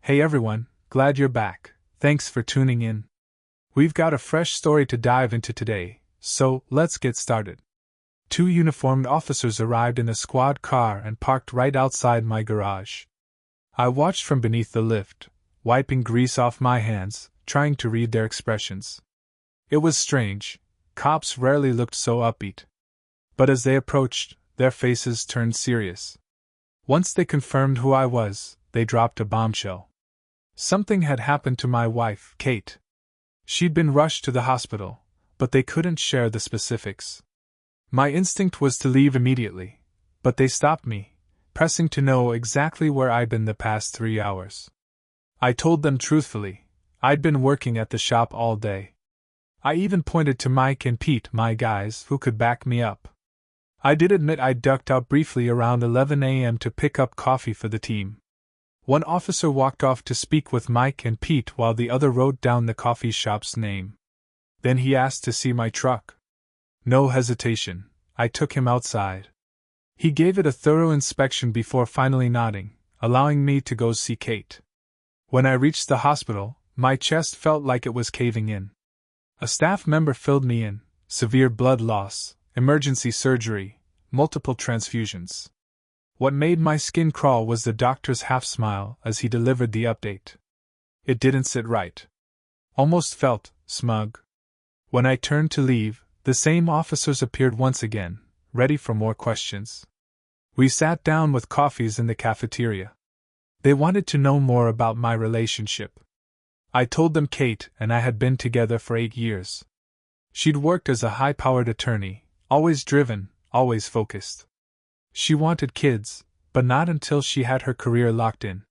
Hey everyone, glad you're back. Thanks for tuning in. We've got a fresh story to dive into today, so let's get started. Two uniformed officers arrived in a squad car and parked right outside my garage. I watched from beneath the lift, wiping grease off my hands, trying to read their expressions. It was strange. Cops rarely looked so upbeat. But as they approached, their faces turned serious. Once they confirmed who I was, they dropped a bombshell. Something had happened to my wife, Kate. She'd been rushed to the hospital, but they couldn't share the specifics. My instinct was to leave immediately, but they stopped me, pressing to know exactly where I'd been the past 3 hours. I told them truthfully, I'd been working at the shop all day. I even pointed to Mike and Pete, my guys, who could back me up. I did admit I'd ducked out briefly around 11 a.m. to pick up coffee for the team. One officer walked off to speak with Mike and Pete while the other wrote down the coffee shop's name. Then he asked to see my truck. No hesitation, I took him outside. He gave it a thorough inspection before finally nodding, allowing me to go see Kate. When I reached the hospital, my chest felt like it was caving in. A staff member filled me in: severe blood loss, emergency surgery, multiple transfusions. What made my skin crawl was the doctor's half-smile as he delivered the update. It didn't sit right. Almost felt smug. When I turned to leave, the same officers appeared once again, ready for more questions. We sat down with coffees in the cafeteria. They wanted to know more about my relationship. I told them Kate and I had been together for 8 years. She'd worked as a high-powered attorney, always driven, always focused. She wanted kids, but not until she had her career locked in.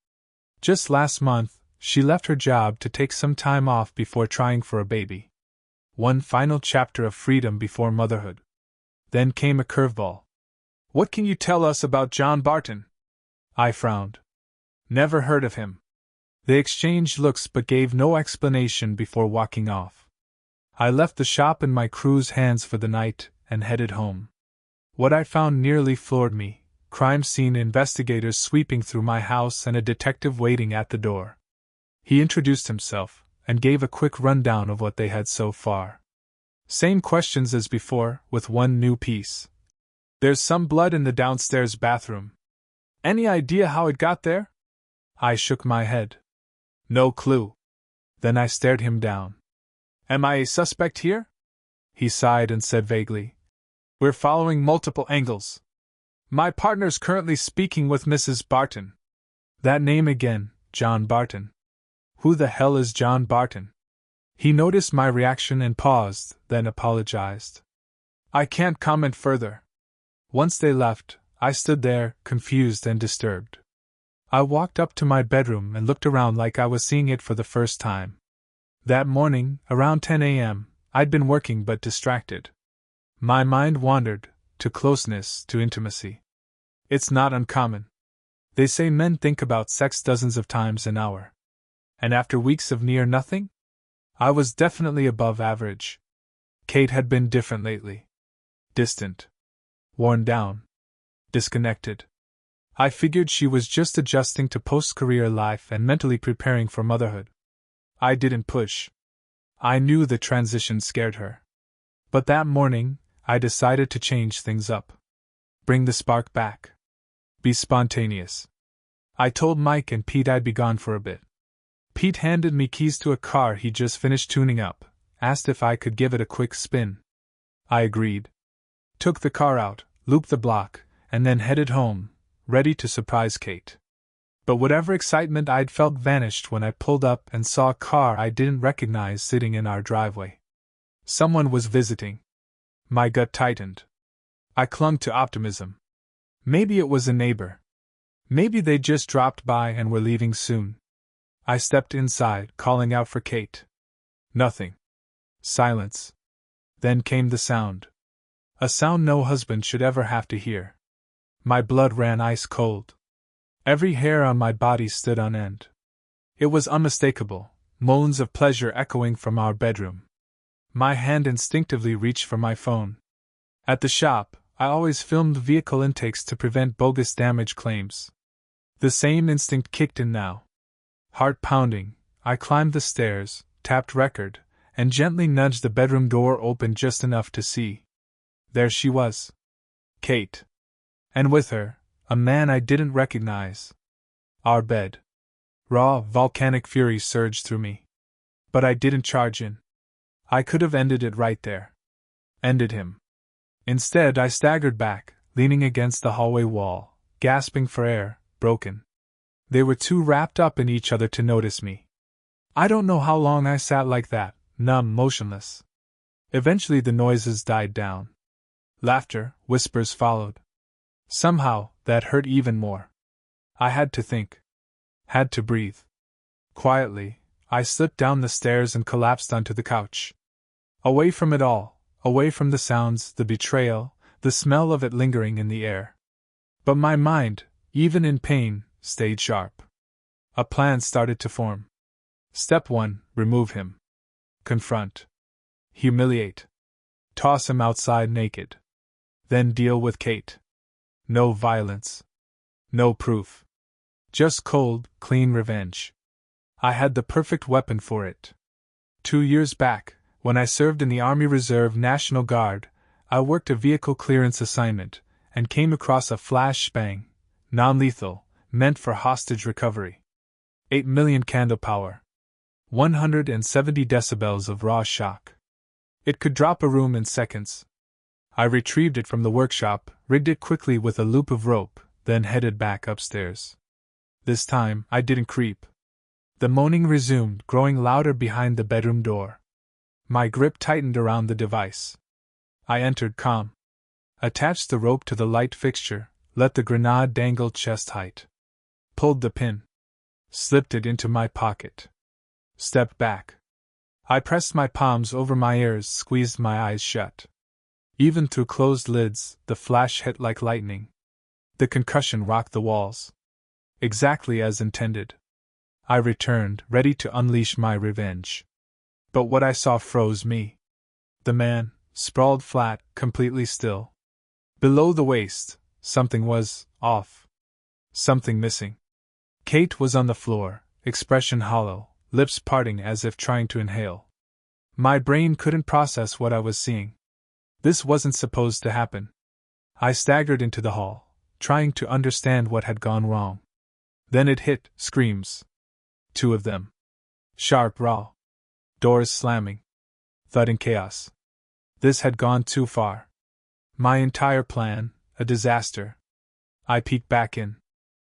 Just last month, she left her job to take some time off before trying for a baby. One final chapter of freedom before motherhood. Then came a curveball. "What can you tell us about John Barton?" I frowned. "Never heard of him." They exchanged looks but gave no explanation before walking off. I left the shop in my crew's hands for the night and headed home. What I found nearly floored me: crime scene investigators sweeping through my house and a detective waiting at the door. He introduced himself and gave a quick rundown of what they had so far. Same questions as before, with one new piece. "There's some blood in the downstairs bathroom. Any idea how it got there?" I shook my head. "No clue." Then I stared him down. "Am I a suspect here?" He sighed and said vaguely, "We're following multiple angles. My partner's currently speaking with Mrs. Barton." That name again, John Barton. Who the hell is John Barton? He noticed my reaction and paused, then apologized. "I can't comment further." Once they left, I stood there, confused and disturbed. I walked up to my bedroom and looked around like I was seeing it for the first time. That morning, around 10 a.m., I'd been working but distracted. My mind wandered, to closeness, to intimacy. It's not uncommon. They say men think about sex dozens of times an hour. And after weeks of near nothing? I was definitely above average. Kate had been different lately. Distant. Worn down. Disconnected. I figured she was just adjusting to post-career life and mentally preparing for motherhood. I didn't push. I knew the transition scared her. But that morning, I decided to change things up. Bring the spark back. Be spontaneous. I told Mike and Pete I'd be gone for a bit. Pete handed me keys to a car he just finished tuning up, asked if I could give it a quick spin. I agreed. Took the car out, looped the block, and then headed home, ready to surprise Kate. But whatever excitement I'd felt vanished when I pulled up and saw a car I didn't recognize sitting in our driveway. Someone was visiting. My gut tightened. I clung to optimism. Maybe it was a neighbor. Maybe they'd just dropped by and were leaving soon. I stepped inside, calling out for Kate. Nothing. Silence. Then came the sound. A sound no husband should ever have to hear. My blood ran ice cold. Every hair on my body stood on end. It was unmistakable, moans of pleasure echoing from our bedroom. My hand instinctively reached for my phone. At the shop, I always filmed vehicle intakes to prevent bogus damage claims. The same instinct kicked in now. Heart pounding, I climbed the stairs, tapped record, and gently nudged the bedroom door open just enough to see. There she was. Kate. And with her, a man I didn't recognize. Our bed. Raw, volcanic fury surged through me. But I didn't charge in. I could have ended it right there. Ended him. Instead, I staggered back, leaning against the hallway wall, gasping for air, broken. They were too wrapped up in each other to notice me. I don't know how long I sat like that, numb, motionless. Eventually the noises died down. Laughter, whispers followed. Somehow, that hurt even more. I had to think. Had to breathe. Quietly, I slipped down the stairs and collapsed onto the couch. Away from it all, away from the sounds, the betrayal, the smell of it lingering in the air. But my mind, even in pain, stayed sharp. A plan started to form. Step 1, remove him. Confront. Humiliate. Toss him outside naked. Then deal with Kate. No violence. No proof. Just cold, clean revenge. I had the perfect weapon for it. 2 years back, when I served in the Army Reserve National Guard, I worked a vehicle clearance assignment and came across a flashbang, non-lethal, meant for hostage recovery. 8 million candle power. 170 decibels of raw shock. It could drop a room in seconds. I retrieved it from the workshop, rigged it quickly with a loop of rope, then headed back upstairs. This time, I didn't creep. The moaning resumed, growing louder behind the bedroom door. My grip tightened around the device. I entered calm. Attached the rope to the light fixture, let the grenade dangle chest height. Pulled the pin. Slipped it into my pocket. Stepped back. I pressed my palms over my ears, squeezed my eyes shut. Even through closed lids, the flash hit like lightning. The concussion rocked the walls. Exactly as intended. I returned, ready to unleash my revenge. But what I saw froze me. The man, sprawled flat, completely still. Below the waist, something was off. Something missing. Kate was on the floor, expression hollow, lips parting as if trying to inhale. My brain couldn't process what I was seeing. This wasn't supposed to happen. I staggered into the hall, trying to understand what had gone wrong. Then it hit, screams. 2 of them. Sharp, raw. Doors slamming. Thud and chaos. This had gone too far. My entire plan, a disaster. I peeked back in.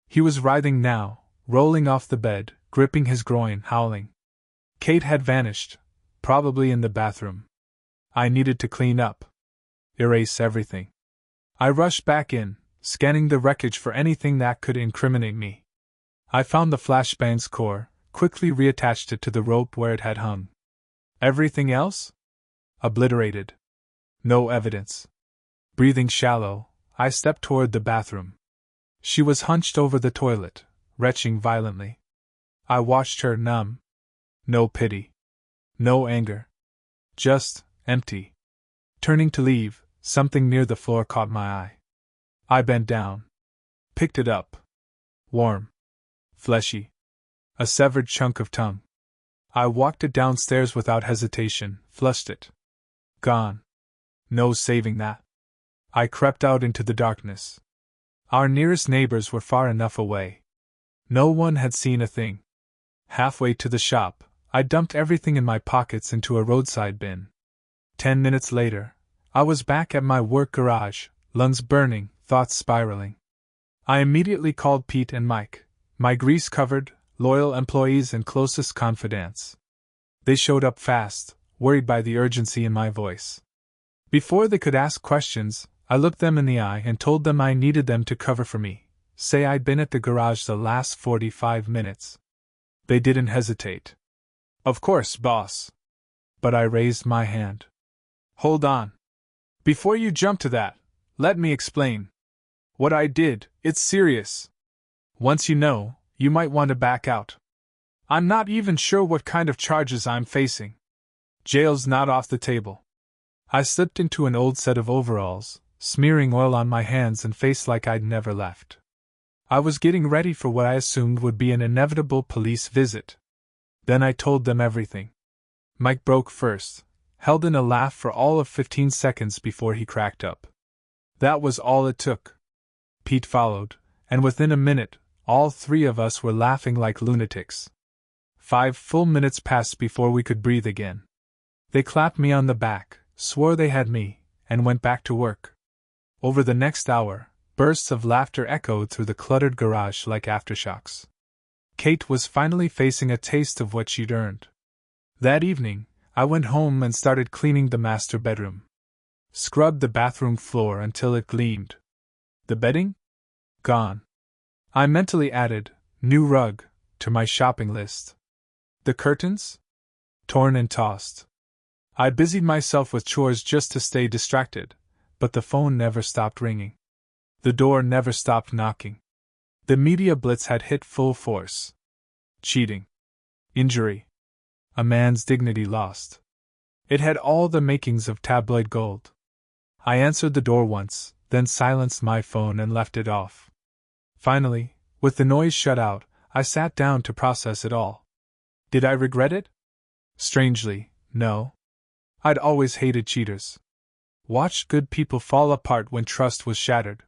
He was writhing now, rolling off the bed, gripping his groin, howling. Kate had vanished, probably in the bathroom. I needed to clean up. Erase everything. I rushed back in, scanning the wreckage for anything that could incriminate me. I found the flashbang's core, quickly reattached it to the rope where it had hung. Everything else? Obliterated. No evidence. Breathing shallow, I stepped toward the bathroom. She was hunched over the toilet, retching violently. I watched her, numb. No pity. No anger. Just empty. Turning to leave, something near the floor caught my eye. I bent down. Picked it up. Warm. Fleshy. A severed chunk of tongue. I walked it downstairs without hesitation, flushed it. Gone. No saving that. I crept out into the darkness. Our nearest neighbors were far enough away. No one had seen a thing. Halfway to the shop, I dumped everything in my pockets into a roadside bin. 10 minutes later, I was back at my work garage, lungs burning, thoughts spiraling. I immediately called Pete and Mike, my grease-covered, loyal employees and closest confidants. They showed up fast, worried by the urgency in my voice. Before they could ask questions, I looked them in the eye and told them I needed them to cover for me, say I'd been at the garage the last 45 minutes. They didn't hesitate. Of course, boss. But I raised my hand. Hold on. Before you jump to that, let me explain. What I did, it's serious. Once you know, you might want to back out. I'm not even sure what kind of charges I'm facing. Jail's not off the table. I slipped into an old set of overalls, smearing oil on my hands and face like I'd never left. I was getting ready for what I assumed would be an inevitable police visit. Then I told them everything. Mike broke first, held in a laugh for all of 15 seconds before he cracked up. That was all it took. Pete followed, and within a minute, all three of us were laughing like lunatics. 5 full minutes passed before we could breathe again. They clapped me on the back, swore they had me, and went back to work. Over the next hour, bursts of laughter echoed through the cluttered garage like aftershocks. Kate was finally facing a taste of what she'd earned. That evening, I went home and started cleaning the master bedroom. Scrubbed the bathroom floor until it gleamed. The bedding? Gone. I mentally added, new rug, to my shopping list. The curtains? Torn and tossed. I busied myself with chores just to stay distracted, but the phone never stopped ringing. The door never stopped knocking. The media blitz had hit full force. Cheating. Injury. A man's dignity lost. It had all the makings of tabloid gold. I answered the door once, then silenced my phone and left it off. Finally, with the noise shut out, I sat down to process it all. Did I regret it? Strangely, no. I'd always hated cheaters. Watched good people fall apart when trust was shattered.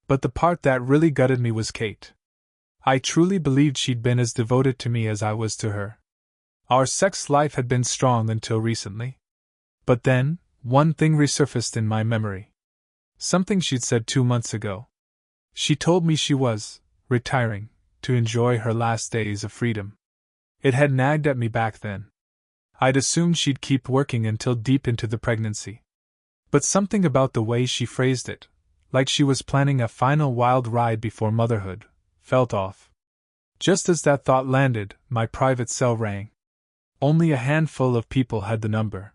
But the part that really gutted me was Kate. I truly believed she'd been as devoted to me as I was to her. Our sex life had been strong until recently. But then, one thing resurfaced in my memory. Something she'd said 2 months ago. She told me she was retiring to enjoy her last days of freedom. It had nagged at me back then. I'd assumed she'd keep working until deep into the pregnancy. But something about the way she phrased it, like she was planning a final wild ride before motherhood, felt off. Just as that thought landed, my private cell rang. Only a handful of people had the number.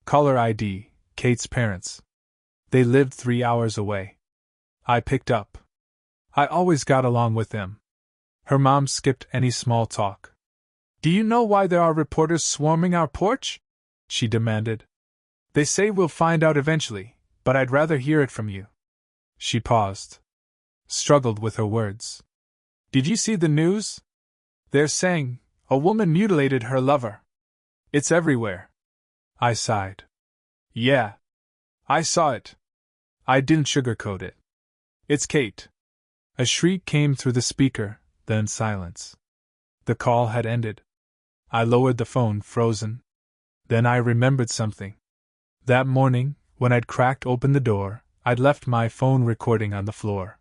Caller ID, Kate's parents. They lived 3 hours away. I picked up. I always got along with them. Her mom skipped any small talk. Do you know why there are reporters swarming our porch? She demanded. They say we'll find out eventually, but I'd rather hear it from you. She paused. Struggled with her words. Did you see the news? They're saying a woman mutilated her lover. It's everywhere. I sighed. Yeah. I saw it. I didn't sugarcoat it. It's Kate. A shriek came through the speaker, then silence. The call had ended. I lowered the phone, frozen. Then I remembered something. That morning, when I'd cracked open the door, I'd left my phone recording on the floor.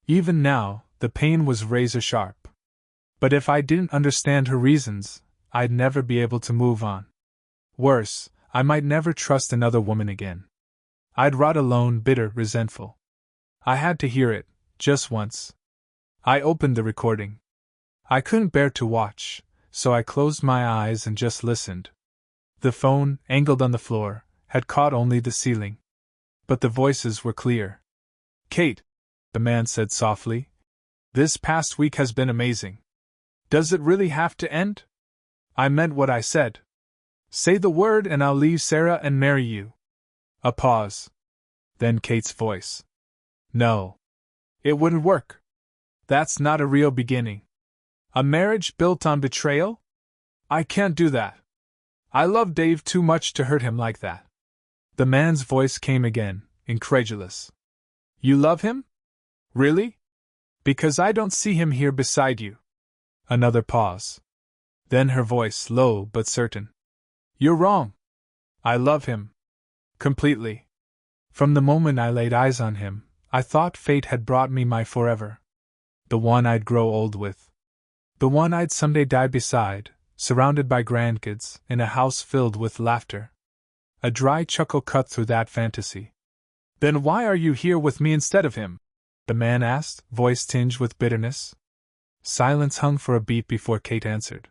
Even now, the pain was razor sharp. But if I didn't understand her reasons, I'd never be able to move on. Worse, I might never trust another woman again. I'd rot alone, bitter, resentful. I had to hear it, just once. I opened the recording. I couldn't bear to watch, so I closed my eyes and just listened. The phone, angled on the floor, had caught only the ceiling. But the voices were clear. Kate, the man said softly, this past week has been amazing. Does it really have to end? I meant what I said. Say the word and I'll leave Sarah and marry you. A pause. Then Kate's voice. No. It wouldn't work. That's not a real beginning. A marriage built on betrayal? I can't do that. I love Dave too much to hurt him like that. The man's voice came again, incredulous. You love him? Really? Because I don't see him here beside you. Another pause. Then her voice, low but certain. You're wrong. I love him. Completely. From the moment I laid eyes on him, I thought fate had brought me my forever. The one I'd grow old with. The one I'd someday die beside, surrounded by grandkids, in a house filled with laughter. A dry chuckle cut through that fantasy. Then why are you here with me instead of him? The man asked, voice tinged with bitterness. Silence hung for a beat before Kate answered.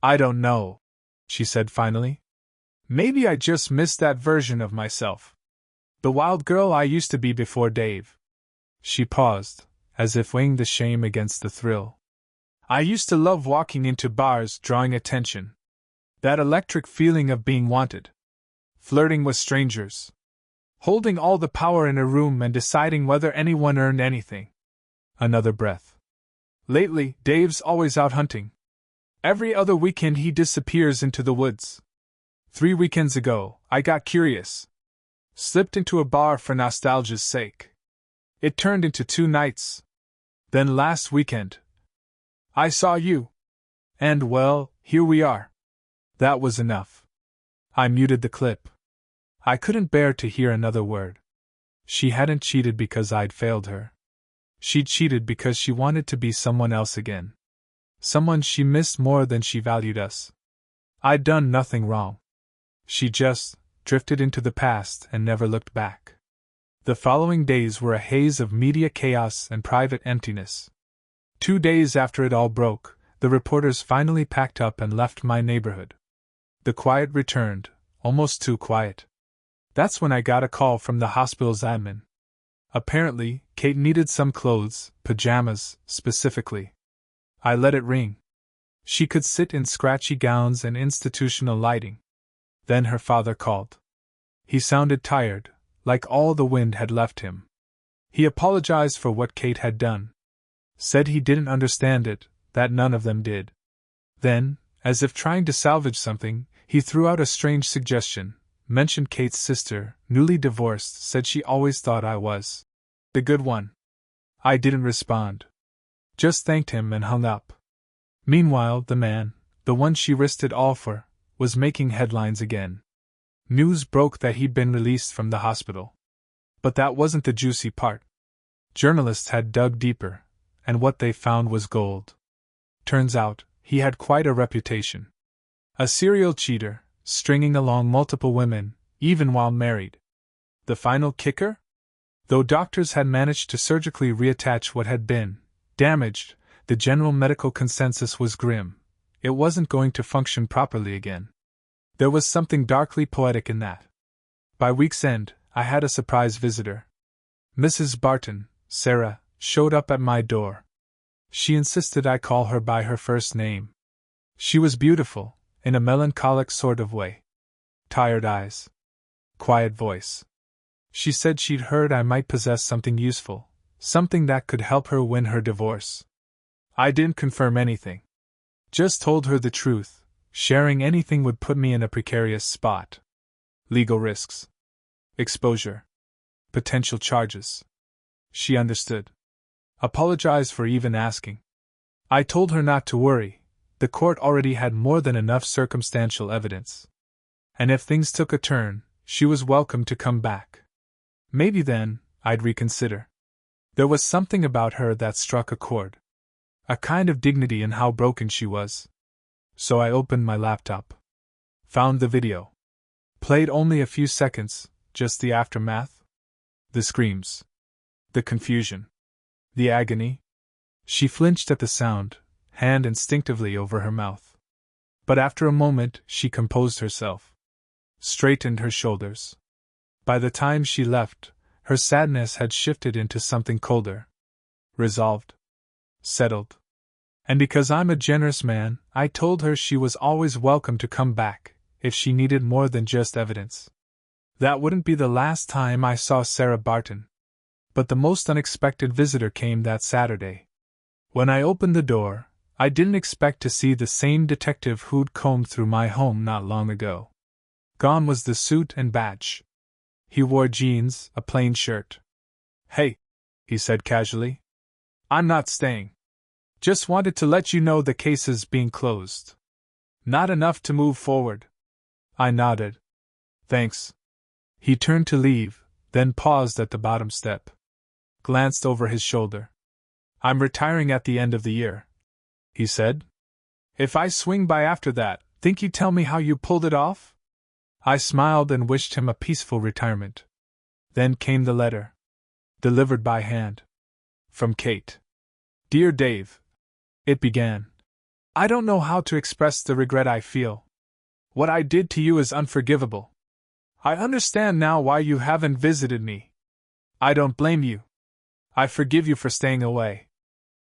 I don't know, she said finally. Maybe I just missed that version of myself. The wild girl I used to be before Dave. She paused, as if weighing the shame against the thrill. I used to love walking into bars, drawing attention. That electric feeling of being wanted. Flirting with strangers. Holding all the power in a room and deciding whether anyone earned anything. Another breath. Lately, Dave's always out hunting. Every other weekend he disappears into the woods. 3 weekends ago, I got curious. Slipped into a bar for nostalgia's sake. It turned into 2 nights. Then last weekend, I saw you. And well, here we are. That was enough. I muted the clip. I couldn't bear to hear another word. She hadn't cheated because I'd failed her. She cheated because she wanted to be someone else again. Someone she missed more than she valued us. I'd done nothing wrong. She just drifted into the past and never looked back. The following days were a haze of media chaos and private emptiness. 2 days after it all broke, the reporters finally packed up and left my neighborhood. The quiet returned, almost too quiet. That's when I got a call from the hospital's admin. Apparently, Kate needed some clothes, pajamas, specifically. I let it ring. She could sit in scratchy gowns and institutional lighting. Then her father called. He sounded tired, like all the wind had left him. He apologized for what Kate had done. Said he didn't understand it, that none of them did. Then, as if trying to salvage something, he threw out a strange suggestion, mentioned Kate's sister, newly divorced, said she always thought I was the good one. I didn't respond. Just thanked him and hung up. Meanwhile, the man, the one she risked it all for, was making headlines again. News broke that he'd been released from the hospital. But that wasn't the juicy part. Journalists had dug deeper, and what they found was gold. Turns out, he had quite a reputation. A serial cheater, stringing along multiple women, even while married. The final kicker? Though doctors had managed to surgically reattach what had been damaged, the general medical consensus was grim. It wasn't going to function properly again. There was something darkly poetic in that. By week's end, I had a surprise visitor. Mrs. Barton, Sarah, showed up at my door. She insisted I call her by her first name. She was beautiful, in a melancholic sort of way. Tired eyes. Quiet voice. She said she'd heard I might possess something useful, something that could help her win her divorce. I didn't confirm anything. Just told her the truth. Sharing anything would put me in a precarious spot. Legal risks. Exposure. Potential charges. She understood. Apologized for even asking. I told her not to worry. The court already had more than enough circumstantial evidence. And if things took a turn, she was welcome to come back. Maybe then, I'd reconsider. There was something about her that struck a chord. A kind of dignity in how broken she was. So I opened my laptop. Found the video. Played only a few seconds, just the aftermath. The screams. The confusion. The agony. She flinched at the sound, hand instinctively over her mouth. But after a moment, she composed herself. Straightened her shoulders. By the time she left, her sadness had shifted into something colder. Resolved. Settled. And because I'm a generous man, I told her she was always welcome to come back, if she needed more than just evidence. That wouldn't be the last time I saw Sarah Barton. But the most unexpected visitor came that Saturday. When I opened the door, I didn't expect to see the same detective who'd combed through my home not long ago. Gone was the suit and badge. He wore jeans, a plain shirt. "Hey," he said casually. "I'm not staying. Just wanted to let you know the case is being closed. Not enough to move forward." I nodded. "Thanks." He turned to leave, then paused at the bottom step. Glanced over his shoulder. "I'm retiring at the end of the year," he said. "If I swing by after that, think you'd tell me how you pulled it off?" I smiled and wished him a peaceful retirement. Then came the letter. Delivered by hand. From Kate. "Dear Dave," it began. "I don't know how to express the regret I feel. What I did to you is unforgivable. I understand now why you haven't visited me. I don't blame you. I forgive you for staying away.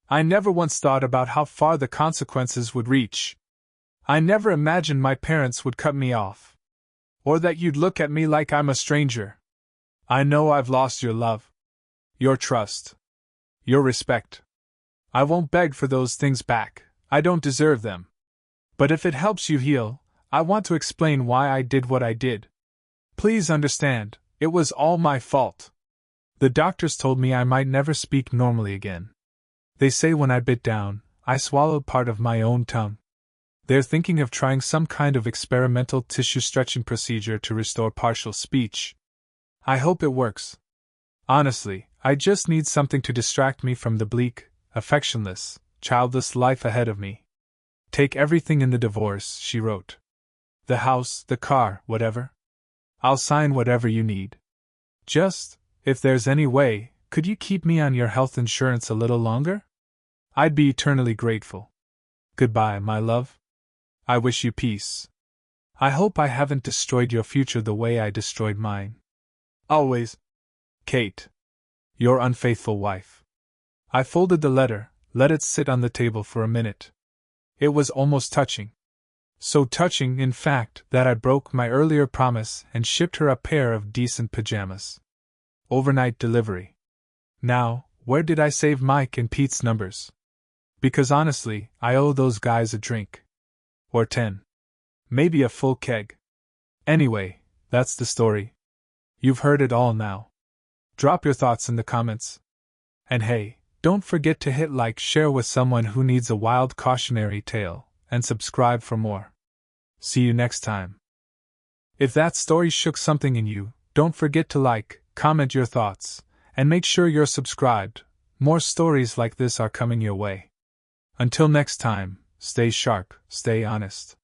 I never once thought about how far the consequences would reach. I never imagined my parents would cut me off. Or that you'd look at me like I'm a stranger. I know I've lost your love. Your trust. Your respect. I won't beg for those things back, I don't deserve them. But if it helps you heal, I want to explain why I did what I did. Please understand, it was all my fault. The doctors told me I might never speak normally again. They say when I bit down, I swallowed part of my own tongue. They're thinking of trying some kind of experimental tissue stretching procedure to restore partial speech. I hope it works. Honestly, I just need something to distract me from the bleak, affectionless, childless life ahead of me. Take everything in the divorce, she wrote. The house, the car, whatever. I'll sign whatever you need. Just, if there's any way, could you keep me on your health insurance a little longer? I'd be eternally grateful. Goodbye, my love. I wish you peace. I hope I haven't destroyed your future the way I destroyed mine. Always. Kate. Your unfaithful wife. I folded the letter, let it sit on the table for a minute. It was almost touching. So touching, in fact, that I broke my earlier promise and shipped her a pair of decent pajamas. Overnight delivery. Now, where did I save Mike and Pete's numbers? Because honestly, I owe those guys a drink. Or 10. Maybe a full keg. Anyway, that's the story. You've heard it all now. Drop your thoughts in the comments. And hey, don't forget to hit like, share with someone who needs a wild cautionary tale, and subscribe for more. See you next time. If that story shook something in you, don't forget to like, comment your thoughts, and make sure you're subscribed. More stories like this are coming your way. Until next time, stay sharp, stay honest.